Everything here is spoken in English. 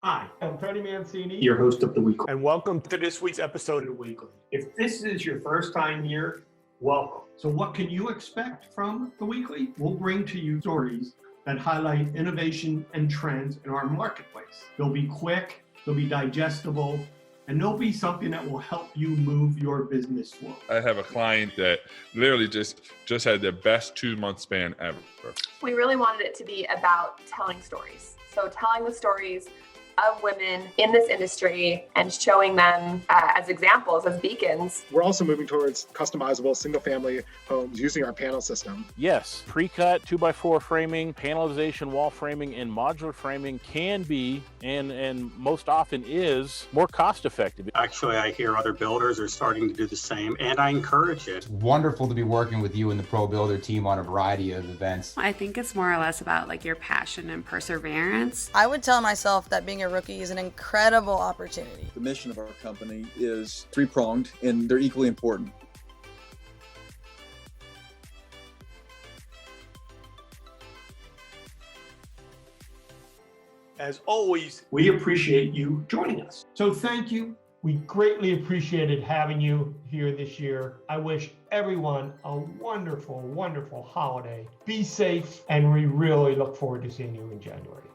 Hi, I'm Tony Mancini, your host of The Weekly. and welcome to this week's episode of The Weekly. If this is your first time here, welcome. So what can you expect from The Weekly? We'll bring to you stories that highlight innovation and trends in our marketplace. They'll be quick, they'll be digestible, and they'll be something that will help you move your business forward. I have a client that literally just had their best 2-month span ever. We really wanted it to be about telling stories. So telling the stories of women in this industry and showing them as examples, as beacons. We're also moving towards customizable single-family homes using our panel system. Yes, pre-cut 2x4 framing, panelization, wall framing, and modular framing can be, and most often is, more cost-effective. Actually, I hear other builders are starting to do the same, and I encourage it. It's wonderful to be working with you and the Pro Builder team on a variety of events. I think it's more or less about like your passion and perseverance. I would tell myself that being a rookie is an incredible opportunity. The mission of our company is three-pronged, and they're equally important. As always, we appreciate you joining us. So thank you. We greatly appreciated having you here this year. I wish everyone a wonderful, wonderful holiday. Be safe, and we really look forward to seeing you in January.